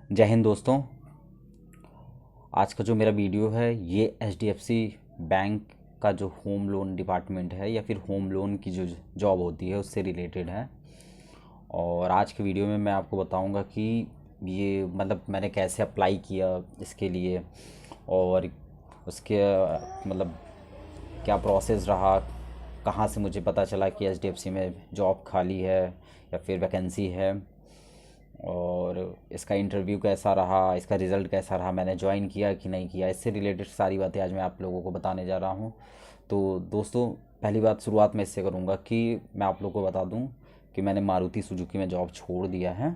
जय हिंद दोस्तों। आज का जो मेरा वीडियो है ये एचडीएफसी बैंक का जो होम लोन डिपार्टमेंट है या फिर होम लोन की जो जॉब होती है उससे रिलेटेड है। और आज के वीडियो में मैं आपको बताऊंगा कि ये मतलब मैंने कैसे अप्लाई किया इसके लिए, और उसके मतलब क्या प्रोसेस रहा, कहाँ से मुझे पता चला कि एचडीएफसी में जॉब खाली है या फिर वैकेंसी है, और इसका इंटरव्यू कैसा रहा, इसका रिज़ल्ट कैसा रहा, मैंने ज्वाइन किया कि नहीं किया, इससे रिलेटेड सारी बातें आज मैं आप लोगों को बताने जा रहा हूँ। तो दोस्तों, पहली बात शुरुआत मैं इससे करूँगा कि मैं आप लोगों को बता दूँ कि मैंने मारुति सुजुकी में जॉब छोड़ दिया है।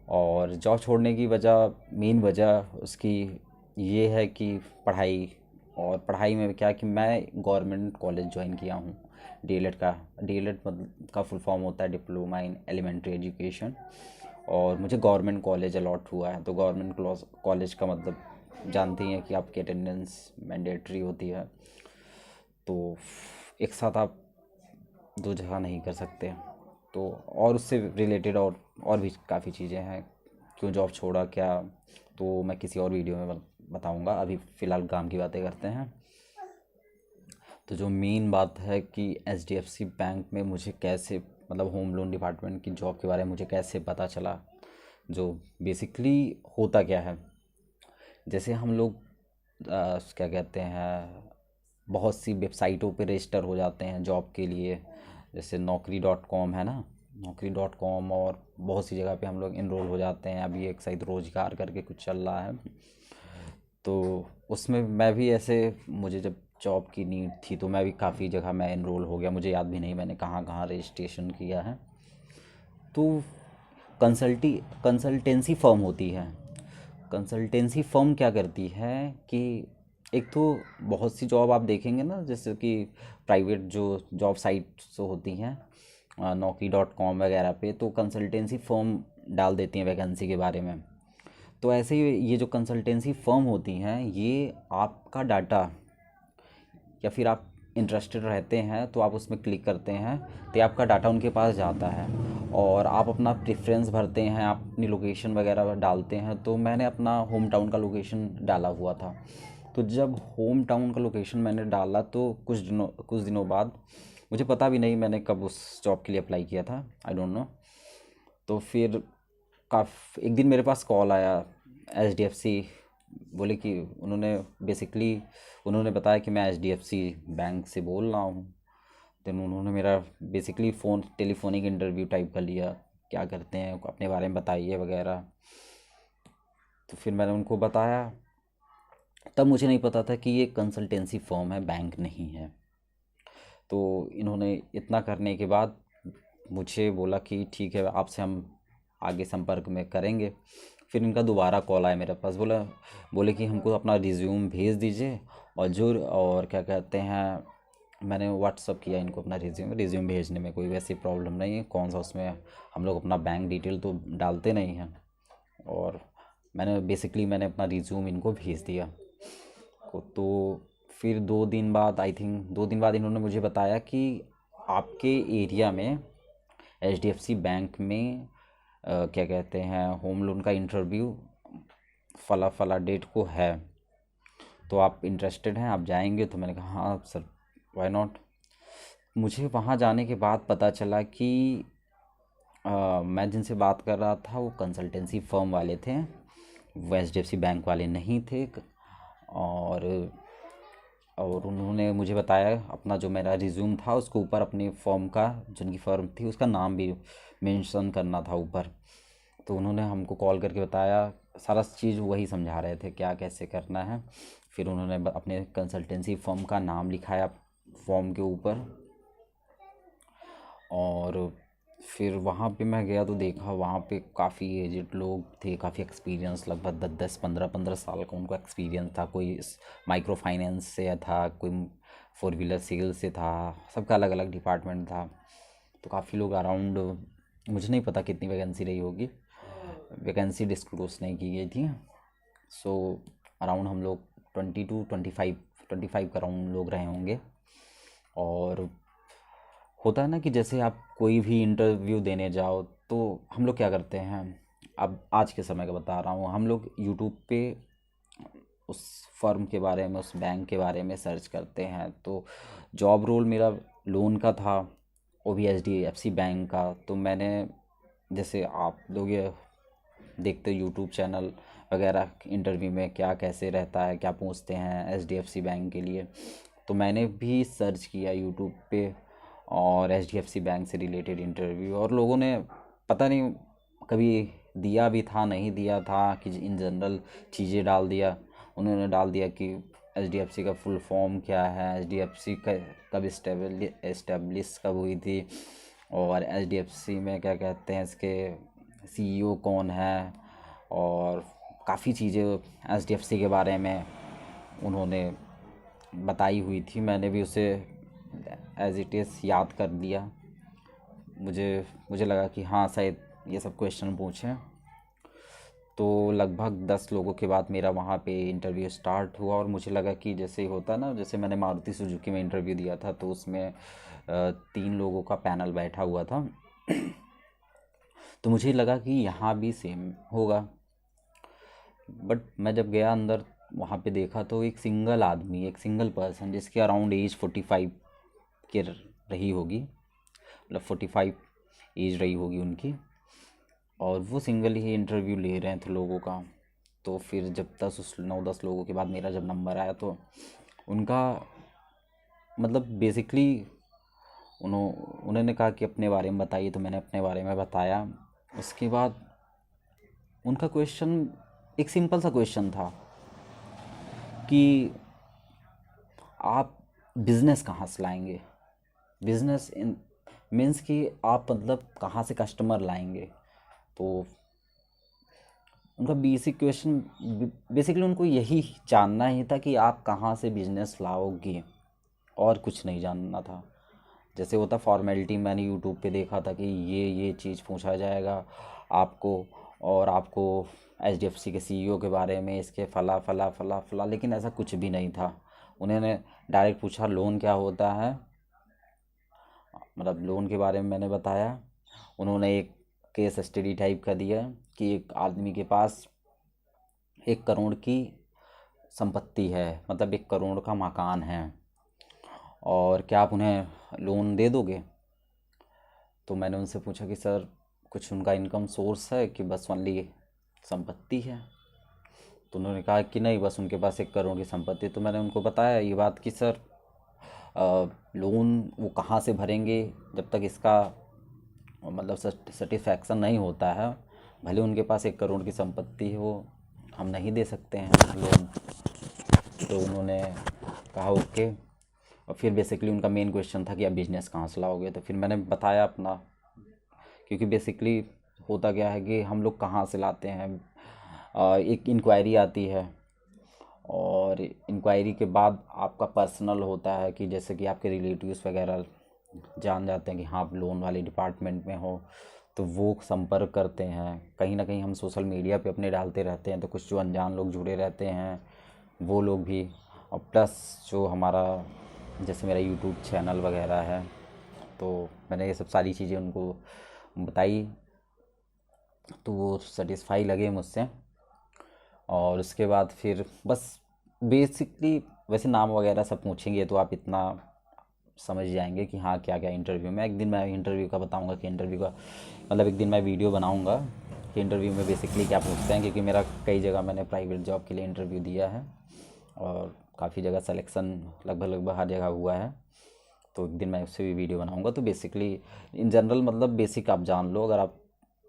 और जॉब छोड़ने की वजह, मेन वजह उसकी ये है कि पढ़ाई, और पढ़ाई में क्या कि मैं गवर्नमेंट कॉलेज ज्वाइन किया हूँ। डीएलएड का, डीएलएड मतलब का फुल फॉर्म होता है डिप्लोमा इन एलिमेंट्री एजुकेशन, और मुझे गवर्नमेंट कॉलेज अलॉट हुआ है। तो गवर्नमेंट कॉलेज का मतलब जानती हैं कि आपकी अटेंडेंस मैंडेटरी होती है, तो एक साथ आप दो जगह नहीं कर सकते। तो और उससे रिलेटेड और भी काफ़ी चीज़ें हैं, क्यों जॉब छोड़ा क्या, तो मैं किसी और वीडियो में बताऊंगा। अभी फ़िलहाल काम की बातें करते हैं। तो जो मेन बात है कि एचडीएफसी बैंक में मुझे कैसे, मतलब होम लोन डिपार्टमेंट की जॉब के बारे में मुझे कैसे पता चला, जो बेसिकली होता क्या है। जैसे हम लोग क्या कहते हैं, बहुत सी वेबसाइटों पे रजिस्टर हो जाते हैं जॉब के लिए। जैसे नौकरी.com है ना, नौकरी.com, और बहुत सी जगह पे हम लोग इनरोल हो जाते हैं। अभी एक शायद रोजगार करके कुछ चल रहा है, तो उसमें मैं भी ऐसे, मुझे जब जॉब की नीड थी तो मैं भी काफ़ी जगह मैं इनरोल हो गया। मुझे याद भी नहीं मैंने कहाँ कहाँ रजिस्ट्रेशन किया है। तो कंसल्टेंसी फर्म होती है। कंसल्टेंसी फर्म क्या करती है कि एक तो बहुत सी जॉब आप देखेंगे ना, जैसे कि प्राइवेट जो जॉब साइट्स होती हैं, नौकरी.com वगैरह पे, तो कंसल्टेंसी फर्म डाल देती हैं वैकेंसी के बारे में। तो ऐसे ही ये जो कंसल्टेंसी फर्म होती हैं, ये आपका डाटा, या फिर आप इंटरेस्टेड रहते हैं तो आप उसमें क्लिक करते हैं तो आपका डाटा उनके पास जाता है, और आप अपना प्रेफरेंस भरते हैं, आप अपनी लोकेशन वगैरह डालते हैं। तो मैंने अपना होम टाउन का लोकेशन डाला हुआ था। तो जब होम टाउन का लोकेशन मैंने डाला तो कुछ दिनों बाद, मुझे पता भी नहीं मैंने कब उस जॉब के लिए अप्लाई किया था, आई डोंट नो। तो फिर एक दिन मेरे पास कॉल आया एचडीएफसी, बोले कि उन्होंने बताया कि मैं एचडीएफसी बैंक से बोल रहा हूँ। देन उन्होंने मेरा basically phone telephonic interview type का लिया, क्या करते हैं अपने बारे में बताइए वगैरह। तो फिर मैंने उनको बताया। तब मुझे नहीं पता था कि ये कंसल्टेंसी फर्म है, बैंक नहीं है। तो इन्होंने इतना करने के बाद मुझे बोला कि ठीक है, आपसे हम आगे संपर्क में करेंगे। फिर इनका दोबारा कॉल आया मेरे पास, बोले कि हमको अपना रिज्यूम भेज दीजिए। और क्या कहते हैं, मैंने व्हाट्सअप किया इनको अपना रिज्यूम भेजने में कोई वैसी प्रॉब्लम नहीं है, कौन सा उसमें हम लोग अपना बैंक डिटेल तो डालते नहीं हैं। और मैंने अपना रिज्यूम इनको भेज दिया तो फिर 2 दिन बाद, आई थिंक 2 दिन बाद, इन्होंने मुझे बताया कि आपके एरिया में एचडीएफसी बैंक में क्या कहते हैं, होम लोन का इंटरव्यू फला फला डेट को है, तो आप इंटरेस्टेड हैं, आप जाएंगे? तो मैंने कहा हाँ सर, वाई नॉट। मुझे वहाँ जाने के बाद पता चला कि मैं जिनसे बात कर रहा था वो कंसल्टेंसी फर्म वाले थे, वो एचडीएफसी बैंक वाले नहीं थे। और उन्होंने मुझे बताया, अपना जो मेरा रिज्यूम था उसके ऊपर अपनी फर्म का, जिनकी फर्म थी उसका नाम भी मेंशन करना था ऊपर। तो उन्होंने हमको कॉल करके बताया, सारा चीज़ वही समझा रहे थे क्या कैसे करना है। फिर उन्होंने अपने कंसल्टेंसी फर्म का नाम लिखाया फॉर्म के ऊपर। और फिर वहाँ पे मैं गया तो देखा वहाँ पे काफ़ी एजेड लोग थे, काफ़ी एक्सपीरियंस, लगभग 10 10 15 15 साल का उनको एक्सपीरियंस था। कोई माइक्रो फाइनेंस से था, कोई फोर व्हीलर सेल्स से था, सबका अलग अलग डिपार्टमेंट था। तो काफ़ी लोग अराउंड, मुझे नहीं पता कितनी वैकेंसी रही होगी, वैकेंसी डिस्क्लोज नहीं की गई थी। सो अराउंड हम लोग 20 to 25 का अराउंड लोग रहे होंगे। और होता है ना कि जैसे आप कोई भी इंटरव्यू देने जाओ तो हम लोग क्या करते हैं, अब आज के समय का बता रहा हूँ, हम लोग यूट्यूब पे उस फर्म के बारे में, उस बैंक के बारे में सर्च करते हैं। तो जॉब रोल मेरा लोन का था, वो भी HDFC बैंक का। तो मैंने, जैसे आप लोग ये देखते यूट्यूब चैनल वगैरह, इंटरव्यू में क्या कैसे रहता है, क्या पूछते हैं HDFC बैंक के लिए, तो मैंने भी सर्च किया यूट्यूब पे और HDFC बैंक से रिलेटेड इंटरव्यू। और लोगों ने पता नहीं कभी दिया भी था, नहीं दिया था, कि इन जनरल चीज़ें डाल दिया। उन्होंने डाल दिया कि HDFC का फुल फॉर्म क्या है, HDFC का कब इस्टेब्लिश कब हुई थी, और HDFC में क्या कहते हैं, इसके CEO कौन है, और काफ़ी चीज़ें HDFC के बारे में उन्होंने बताई हुई थी। मैंने भी उसे एज इट इज़ याद कर लिया। मुझे मुझे लगा कि हाँ शायद ये सब क्वेश्चन पूछें। तो लगभग 10 लोगों के बाद मेरा वहाँ पे इंटरव्यू स्टार्ट हुआ, और मुझे लगा कि जैसे ही होता ना, जैसे मैंने मारुति सुजुकी में इंटरव्यू दिया था, तो उसमें 3 लोगों का पैनल बैठा हुआ था। तो मुझे लगा कि यहाँ भी सेम होगा। बट मैं जब गया अंदर, वहाँ पे देखा तो एक सिंगल आदमी, एक सिंगल पर्सन, जिसके अराउंड एज 45 के रही होगी, मतलब 45 एज रही होगी उनकी, और वो सिंगल ही इंटरव्यू ले रहे थे लोगों का। तो फिर जब 9-10 लोगों के बाद मेरा जब नंबर आया, तो उनका मतलब बेसिकली उन्होंने कहा कि अपने बारे में बताइए। तो मैंने अपने बारे में बताया। उसके बाद उनका क्वेश्चन एक सिंपल सा क्वेश्चन था कि आप बिज़नेस कहाँ से लाएंगे, बिज़नेस इन मीन्स कि आप मतलब कहाँ से कस्टमर लाएंगे। तो उनका बेसिक क्वेश्चन, बेसिकली उनको यही जानना ही था कि आप कहाँ से बिजनेस लाओगे, और कुछ नहीं जानना था। जैसे होता फॉर्मेलिटी, मैंने यूट्यूब पे देखा था कि ये चीज़ पूछा जाएगा आपको, और आपको HDFC के CEO के बारे में, इसके फला फला फला फला, लेकिन ऐसा कुछ भी नहीं था। उन्होंने डायरेक्ट पूछा लोन क्या होता है, मतलब लोन के बारे में मैंने बताया। उन्होंने एक केस स्टडी टाइप का दिया कि एक आदमी के पास 1 करोड़ की संपत्ति है, मतलब 1 करोड़ का मकान है, और क्या आप उन्हें लोन दे दोगे। तो मैंने उनसे पूछा कि सर कुछ उनका इनकम सोर्स है कि बस ओनली संपत्ति है। तो उन्होंने कहा कि नहीं, बस उनके पास 1 करोड़ की संपत्ति। तो मैंने उनको बताया ये बात कि सर लोन वो कहाँ से भरेंगे जब तक इसका मतलब सेटिस्फैक्शन नहीं होता है। भले उनके पास 1 करोड़ की संपत्ति हो, हम नहीं दे सकते हैं लोन। तो उन्होंने कहा ओके। और फिर बेसिकली उनका मेन क्वेश्चन था कि आप बिजनेस कहाँ से लाओगे। तो फिर मैंने बताया अपना, क्योंकि बेसिकली होता क्या है कि हम लोग कहाँ से लाते हैं, एक इंक्वायरी आती है, और इंक्वायरी के बाद आपका पर्सनल होता है कि जैसे कि आपके रिलेटिव्स वगैरह जान जाते हैं कि हाँ आप लोन वाले डिपार्टमेंट में हो, तो वो संपर्क करते हैं। कहीं ना कहीं हम सोशल मीडिया पे अपने डालते रहते हैं, तो कुछ जो अनजान लोग जुड़े रहते हैं वो लोग भी, और प्लस जो हमारा जैसे मेरा यूट्यूब चैनल वगैरह है, तो मैंने ये सब सारी चीज़ें उनको बताई। तो वो सेटिस्फाई लगे मुझसे। और उसके बाद फिर बस बेसिकली वैसे नाम वगैरह सब पूछेंगे, तो आप इतना समझ जाएंगे कि हाँ क्या क्या इंटरव्यू में। एक दिन मैं इंटरव्यू का बताऊंगा कि इंटरव्यू का मतलब एक दिन मैं वीडियो बनाऊंगा कि इंटरव्यू में बेसिकली क्या पूछते हैं, क्योंकि मेरा कई जगह मैंने प्राइवेट जॉब के लिए इंटरव्यू दिया है, और काफ़ी जगह सिलेक्शन लगभग हर जगह हुआ है। तो एक दिन मैं उससे भी वीडियो बनाऊंगा। तो बेसिकली इन जनरल मतलब बेसिक आप जान लो, अगर आप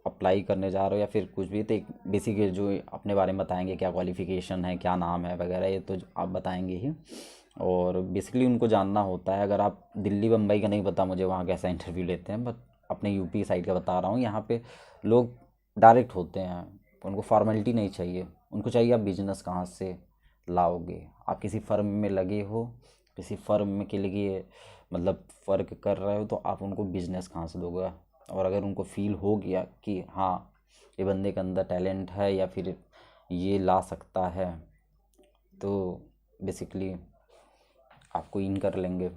अप्लाई करने जा रहे हो या फिर कुछ भी, तो एक बेसिक जो अपने बारे में बताएंगे, क्या क्वालिफ़िकेशन है, क्या नाम है वगैरह, ये तो आप बताएंगे ही। और बेसिकली उनको जानना होता है। अगर आप दिल्ली बम्बई का नहीं पता मुझे वहाँ कैसा इंटरव्यू लेते हैं, बट अपने यूपी साइड का बता रहा हूँ। यहाँ पे लोग डायरेक्ट होते हैं, उनको फॉर्मेलिटी नहीं चाहिए। उनको चाहिए आप बिजनेस कहाँ से लाओगे। आप किसी फर्म में लगे हो, किसी फर्म में के लिए मतलब फ़र्क कर रहे हो, तो आप उनको बिजनेस कहाँ से दोगे। और अगर उनको फील हो गया कि हाँ ये बंदे के अंदर टैलेंट है या फिर ये ला सकता है, तो बेसिकली आपको इन कर लेंगे।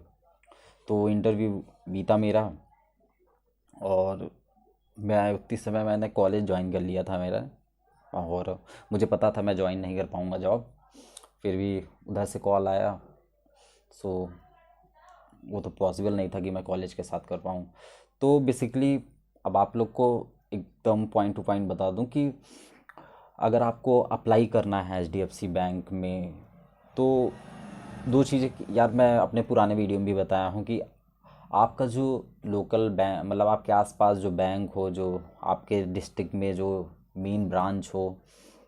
तो इंटरव्यू बीता मेरा, और मैं उतनी समय मैंने कॉलेज ज्वाइन कर लिया था मेरा, और मुझे पता था मैं ज्वाइन नहीं कर पाऊँगा जॉब, फिर भी उधर से कॉल आया। सो वो तो पॉसिबल नहीं था कि मैं कॉलेज के साथ कर पाऊँ। तो बेसिकली अब आप लोग को एकदम पॉइंट टू पॉइंट बता दूं कि अगर आपको अप्लाई करना है एचडीएफसी बैंक में, तो दो चीज़ें यार मैं अपने पुराने वीडियो में भी बताया हूँ कि आपका जो लोकल बैंक, मतलब आपके आसपास जो बैंक हो, जो आपके डिस्ट्रिक्ट में जो मेन ब्रांच हो,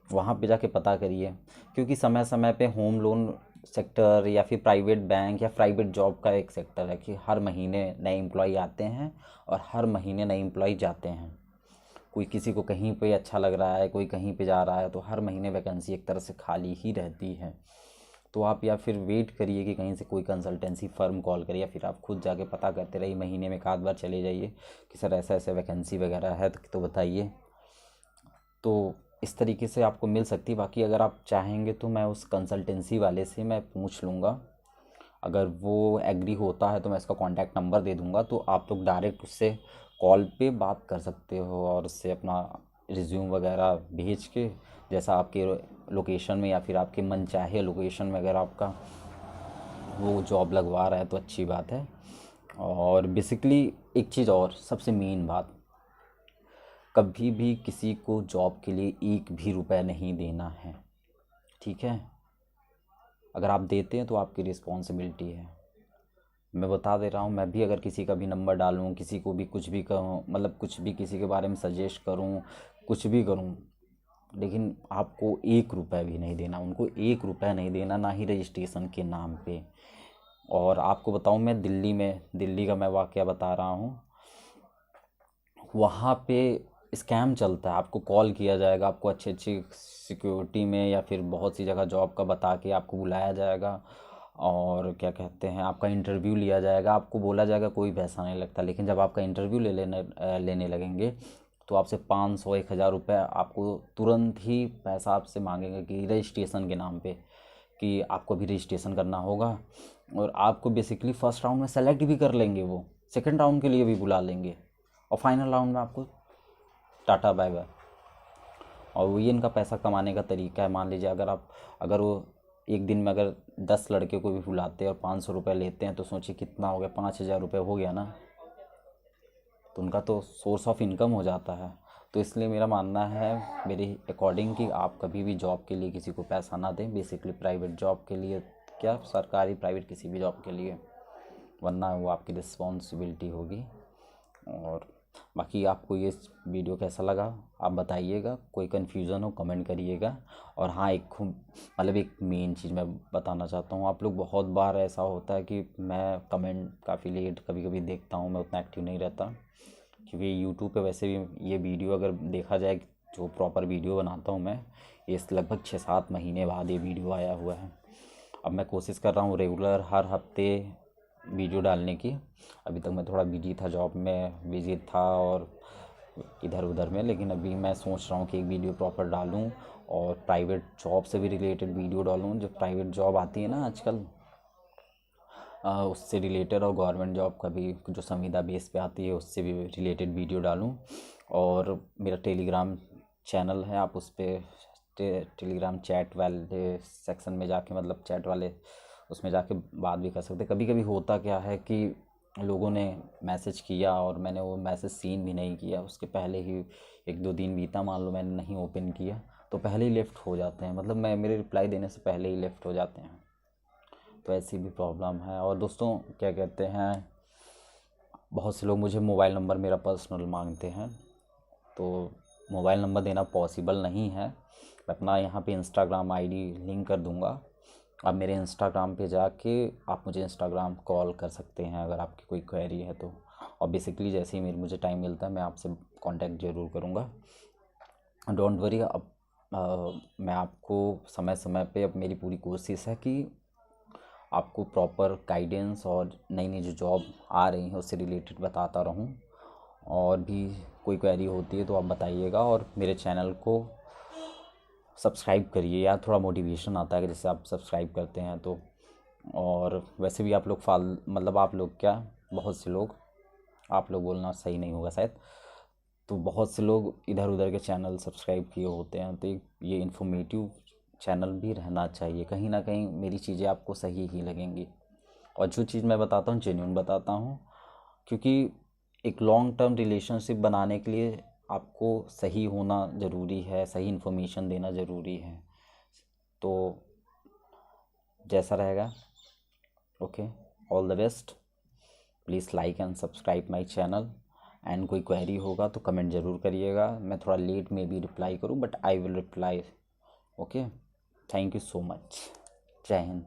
वहाँ पे जाके पता करिए। क्योंकि समय समय पे होम लोन सेक्टर या फिर प्राइवेट बैंक या प्राइवेट जॉब का एक सेक्टर है कि हर महीने नए एम्प्लॉय आते हैं और हर महीने नए एम्प्लॉय जाते हैं। कोई किसी को कहीं पे अच्छा लग रहा है, कोई कहीं पे जा रहा है, तो हर महीने वैकेंसी एक तरह से खाली ही रहती है। तो आप या फिर वेट करिए कि कहीं से कोई कंसल्टेंसी फर्म कॉल करे, या फिर आप खुद जाके पता करते रहिए, महीने में एक आध बार चले जाइए कि सर ऐसा ऐसा वैकेंसी वगैरह है तो बताइए। तो इस तरीके से आपको मिल सकती है। बाकी अगर आप चाहेंगे तो मैं उस कंसल्टेंसी वाले से मैं पूछ लूँगा, अगर वो एग्री होता है तो मैं इसका कॉन्टैक्ट नंबर दे दूँगा, तो आप लोग डायरेक्ट उससे कॉल पे बात कर सकते हो और उससे अपना रिज्यूम वगैरह भेज के, जैसा आपके लोकेशन में या फिर आपके मन चाहे लोकेशन में अगर आपका वो जॉब लगवा रहा है तो अच्छी बात है। और बेसिकली एक चीज़ और सबसे मेन बात, कभी भी किसी को जॉब के लिए एक भी रुपए नहीं देना है, ठीक है? अगर आप देते हैं तो आपकी रिस्पॉन्सिबिलिटी है। मैं बता दे रहा हूँ, मैं भी अगर किसी का भी नंबर डालूँ, किसी को भी कुछ भी कहूँ, मतलब कुछ भी किसी के बारे में सजेस्ट करूँ, कुछ भी करूँ, लेकिन आपको एक रुपया भी नहीं देना, उनको एक रुपया नहीं देना, ना ही रजिस्ट्रेशन के नाम पे। और आपको बताऊँ, मैं दिल्ली का मैं वाकया बता रहा हूँ। वहाँ पे स्कैम चलता है, आपको कॉल किया जाएगा, आपको अच्छी अच्छी सिक्योरिटी में या फिर बहुत सी जगह जॉब का बता के आपको बुलाया जाएगा, और क्या कहते हैं, आपका इंटरव्यू लिया जाएगा। आपको बोला जाएगा कोई पैसा नहीं लगता, लेकिन जब आपका इंटरव्यू लेने लगेंगे तो आपसे 500 1000 रुपये आपको तुरंत ही पैसा आपसे मांगेंगे कि रजिस्ट्रेशन के नाम पे, कि आपको भी रजिस्ट्रेशन करना होगा। और आपको बेसिकली फर्स्ट राउंड में सेलेक्ट भी कर लेंगे, वो सेकंड राउंड के लिए भी बुला लेंगे, और फाइनल राउंड में आपको टाटा बाय बाय। और वही इनका पैसा कमाने का तरीका है। मान लीजिए अगर वो एक दिन में अगर 10 लड़के को भी बुलाते हैं और 500 रुपये लेते हैं, तो सोचिए कितना हो गया, 5000 रुपये हो गया ना। तो उनका तो सोर्स ऑफ इनकम हो जाता है। तो इसलिए मेरा मानना है, मेरे अकॉर्डिंग, कि आप कभी भी जॉब के लिए किसी को पैसा ना दें, बेसिकली प्राइवेट जॉब के लिए, क्या सरकारी प्राइवेट किसी भी जॉब के लिए, वरना वो आपकी रिस्पॉन्सिबिलिटी होगी। और बाकी आपको ये वीडियो कैसा लगा आप बताइएगा, कोई कन्फ्यूज़न हो कमेंट करिएगा। और हाँ, एक मेन चीज़ मैं बताना चाहता हूँ, आप लोग बहुत बार ऐसा होता है कि मैं कमेंट काफ़ी लेट कभी कभी देखता हूँ, मैं उतना एक्टिव नहीं रहता, क्योंकि यूट्यूब पे वैसे भी ये वीडियो अगर देखा जाए, जो प्रॉपर वीडियो बनाता हूँ मैं, ये लगभग 6-7 महीने बाद ये वीडियो आया हुआ है। अब मैं कोशिश कर रहा हूँ रेगुलर हर हफ्ते वीडियो डालने की। अभी तक मैं थोड़ा बिजी था, जॉब में बिजी था और इधर उधर में, लेकिन अभी मैं सोच रहा हूँ कि एक वीडियो प्रॉपर डालूँ और प्राइवेट जॉब से भी रिलेटेड वीडियो डालूँ। जो प्राइवेट जॉब आती है ना आजकल, उससे रिलेटेड, और गवर्नमेंट जॉब का भी जो संविदा बेस पे आती है उससे भी रिलेटेड वीडियो डालूँ। और मेरा टेलीग्राम चैनल है, आप उस पर टेलीग्राम चैट वाले सेक्शन में जाके, मतलब चैट वाले उसमें जाके बात भी कर सकते। कभी कभी होता क्या है कि लोगों ने मैसेज किया और मैंने वो मैसेज सीन भी नहीं किया, उसके पहले ही 1-2 दिन बीता, मान लो मैंने नहीं ओपन किया, तो पहले ही लेफ़्ट हो जाते हैं, मतलब मैं मेरे रिप्लाई देने से पहले ही लेफ़्ट हो जाते हैं। तो ऐसी भी प्रॉब्लम है। और दोस्तों क्या कहते हैं, बहुत से लोग मुझे मोबाइल नंबर मेरा पर्सनल मांगते हैं, तो मोबाइल नंबर देना पॉसिबल नहीं है। मैं अपना यहाँ पे इंस्टाग्राम आईडी लिंक कर दूँगा, आप मेरे इंस्टाग्राम पे जाके आप मुझे इंस्टाग्राम कॉल कर सकते हैं अगर आपकी कोई क्वेरी है तो। और बेसिकली जैसे ही मुझे टाइम मिलता है मैं आपसे कांटेक्ट ज़रूर करूँगा, डोंट वरी। अब मैं आपको समय समय पे, अब मेरी पूरी कोशिश है कि आपको प्रॉपर गाइडेंस और नई नई जो जॉब आ रही हैं उससे रिलेटेड बताता रहूं। और भी कोई क्वेरी होती है तो आप बताइएगा, और मेरे चैनल को सब्सक्राइब करिए यार, थोड़ा मोटिवेशन आता है कि जैसे आप सब्सक्राइब करते हैं तो। और वैसे भी आप लोग मतलब आप लोग क्या, बहुत से लोग, आप लोग बोलना सही नहीं होगा शायद, तो बहुत से लोग इधर उधर के चैनल सब्सक्राइब किए होते हैं, तो ये इन्फॉर्मेटिव चैनल भी रहना चाहिए। कहीं ना कहीं मेरी चीज़ें आपको सही ही लगेंगी, और जो चीज़ मैं बताता हूँ जेन्युइन बताता हूँ, क्योंकि एक लॉन्ग टर्म रिलेशनशिप बनाने के लिए आपको सही होना ज़रूरी है, सही इन्फॉर्मेशन देना ज़रूरी है। तो जैसा रहेगा, okay, all the best. Please like and subscribe my channel. And कोई क्वेरी होगा तो कमेंट ज़रूर करिएगा। मैं थोड़ा लेट में भी रिप्लाई करूँ, but I will reply. Okay, thank you so much. जय हिंद।